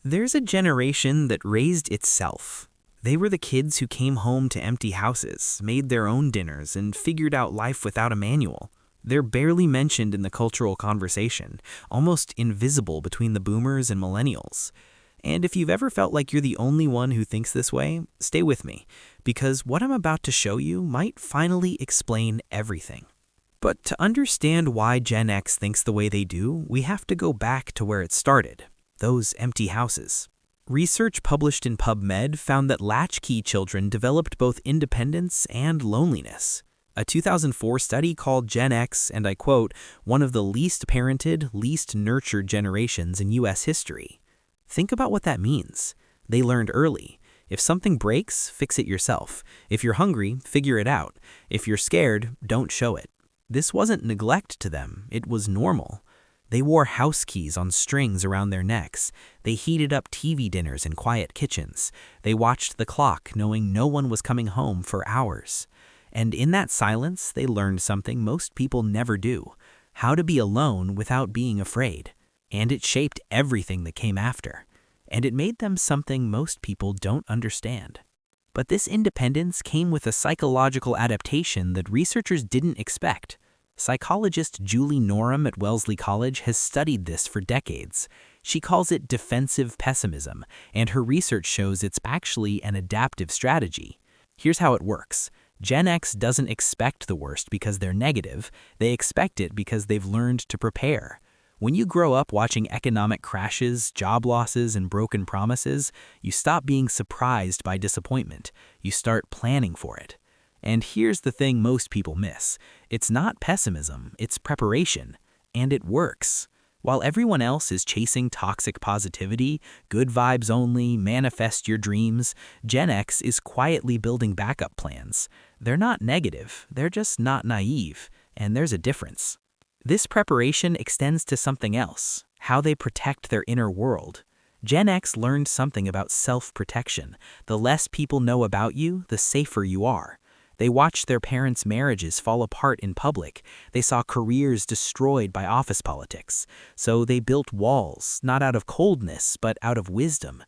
There's a generation that raised itself. They were the kids who came home to empty houses, made their own dinners, and figured out life without a manual. They're barely mentioned in the cultural conversation, almost invisible between the boomers and millennials. And if you've ever felt like you're the only one who thinks this way, stay with me, because what I'm about to show you might finally explain everything. But to understand why Gen X thinks the way they do, we have to go back to where it started, those empty houses. Research published in PubMed found that latchkey children developed both independence and loneliness. A 2004 study called Gen X, and I quote, one of the least parented, least nurtured generations in U.S. history. Think about what that means. They learned early. If something breaks, fix it yourself. If you're hungry, figure it out. If you're scared, don't show it. This wasn't neglect to them, it was normal. They wore house keys on strings around their necks. They heated up TV dinners in quiet kitchens. They watched the clock, knowing no one was coming home for hours. And in that silence, they learned something most people never do: how to be alone without being afraid. And it shaped everything that came after. And it made them something most people don't understand. But this independence came with a psychological adaptation that researchers didn't expect. Psychologist Julie Norham at Wellesley College has studied this for decades. She calls it defensive pessimism, and her research shows it's actually an adaptive strategy. Here's how it works. Gen X doesn't expect the worst because they're negative. They expect it because they've learned to prepare. When you grow up watching economic crashes, job losses, and broken promises, you stop being surprised by disappointment. You start planning for it. And here's the thing most people miss. It's not pessimism, it's preparation. And it works. While everyone else is chasing toxic positivity, good vibes only, manifest your dreams, Gen X is quietly building backup plans. They're not negative, they're just not naive. And there's a difference. This preparation extends to something else: how they protect their inner world. Gen X learned something about self-protection. The less people know about you, the safer you are. They watched their parents' marriages fall apart in public. They saw careers destroyed by office politics. So they built walls, not out of coldness, but out of wisdom.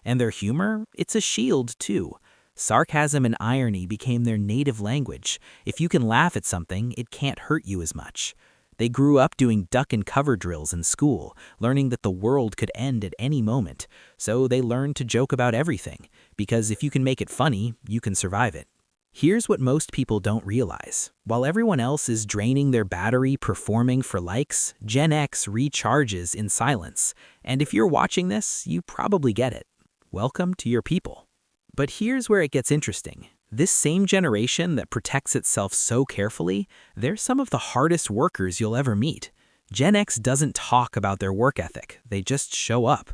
And their humor? It's a shield, too. Sarcasm and irony became their native language. If you can laugh at something, it can't hurt you as much. They grew up doing duck and cover drills in school, learning that the world could end at any moment. So they learned to joke about everything, because if you can make it funny, you can survive it. Here's what most people don't realize. While everyone else is draining their battery performing for likes, Gen X recharges in silence. And if you're watching this, you probably get it. Welcome to your people. But here's where it gets interesting. This same generation that protects itself so carefully, they're some of the hardest workers you'll ever meet. Gen X doesn't talk about their work ethic, they just show up.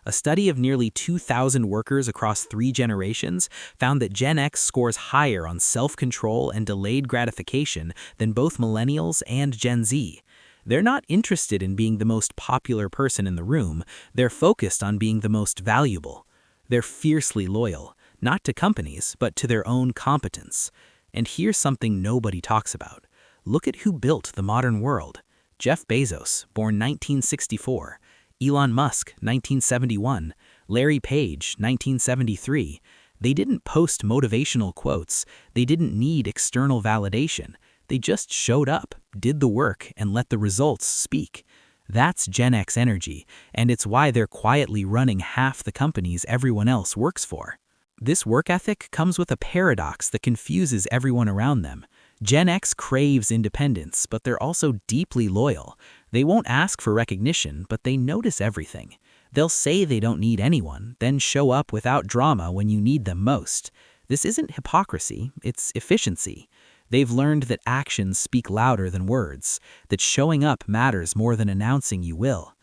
A study of nearly 2,000 workers across 3 generations found that Gen X scores higher on self-control and delayed gratification than both millennials and Gen Z. They're not interested in being the most popular person in the room, they're focused on being the most valuable. They're fiercely loyal, not to companies, but to their own competence. And here's something nobody talks about. Look at who built the modern world. Jeff Bezos, born 1964. Elon Musk, 1971. Larry Page, 1973. They didn't post motivational quotes. They didn't need external validation. They just showed up, did the work, and let the results speak. That's Gen X energy, and it's why they're quietly running half the companies everyone else works for. This work ethic comes with a paradox that confuses everyone around them. Gen X craves independence, but they're also deeply loyal. They won't ask for recognition, but they notice everything. They'll say they don't need anyone, then show up without drama when you need them most. This isn't hypocrisy, it's efficiency. They've learned that actions speak louder than words, that showing up matters more than announcing you will.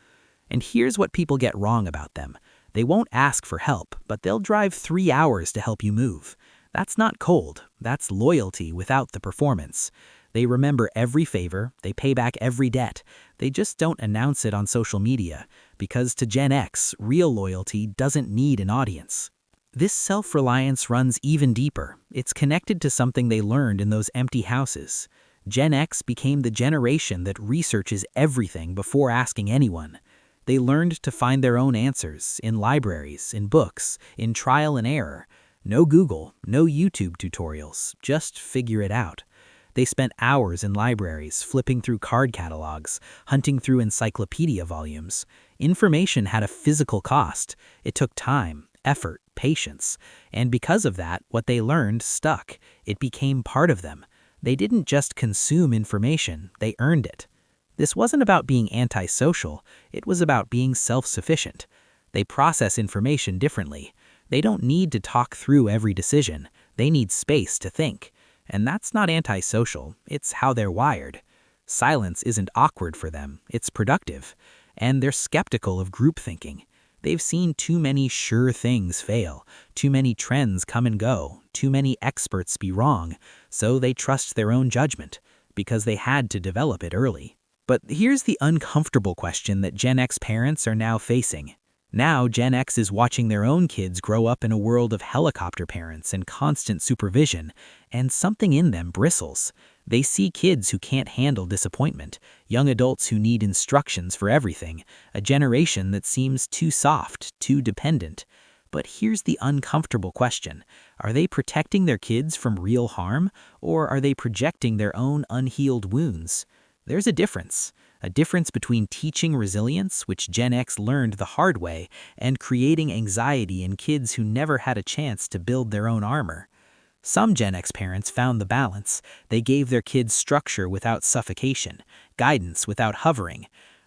And here's what people get wrong about them. They won't ask for help, but they'll drive 3 hours to help you move. That's not cold, that's loyalty without the performance. They remember every favor, they pay back every debt. They just don't announce it on social media, because to Gen X, real loyalty doesn't need an audience. This self-reliance runs even deeper. It's connected to something they learned in those empty houses. Gen X became the generation that researches everything before asking anyone. They learned to find their own answers in libraries, in books, in trial and error. No Google, no YouTube tutorials, just figure it out. They spent hours in libraries, flipping through card catalogs, hunting through encyclopedia volumes. Information had a physical cost. It took time, effort, patience. And because of that, what they learned stuck. It became part of them. They didn't just consume information, they earned it. This wasn't about being antisocial, it was about being self-sufficient. They process information differently. They don't need to talk through every decision. They need space to think. And that's not antisocial, it's how they're wired. Silence isn't awkward for them, it's productive. And they're skeptical of group thinking. They've seen too many sure things fail, too many trends come and go, too many experts be wrong, so they trust their own judgment, because they had to develop it early. But here's the uncomfortable question that Gen X parents are now facing. Now, Gen X is watching their own kids grow up in a world of helicopter parents and constant supervision, and something in them bristles. They see kids who can't handle disappointment, young adults who need instructions for everything, a generation that seems too soft, too dependent. But here's the uncomfortable question. Are they protecting their kids from real harm, or are they projecting their own unhealed wounds? There's a difference between teaching resilience, which Gen X learned the hard way, and creating anxiety in kids who never had a chance to build their own armor. Some Gen X parents found the balance. They gave their kids structure without suffocation, guidance without hovering.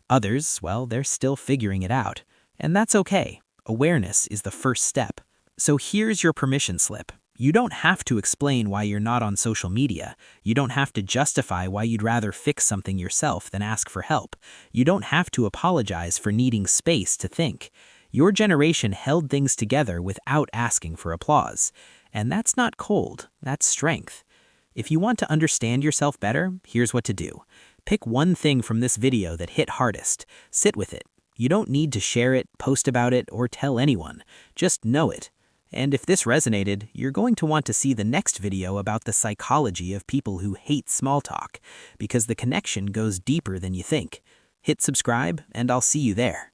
Others, well, they're still figuring it out. And that's okay. Awareness is the first step. So here's your permission slip. You don't have to explain why you're not on social media. You don't have to justify why you'd rather fix something yourself than ask for help. You don't have to apologize for needing space to think. Your generation held things together without asking for applause. And that's not cold, that's strength. If you want to understand yourself better, here's what to do. Pick one thing from this video that hit hardest. Sit with it. You don't need to share it, post about it, or tell anyone. Just know it. And if this resonated, you're going to want to see the next video about the psychology of people who hate small talk, because the connection goes deeper than you think. Hit subscribe, and I'll see you there.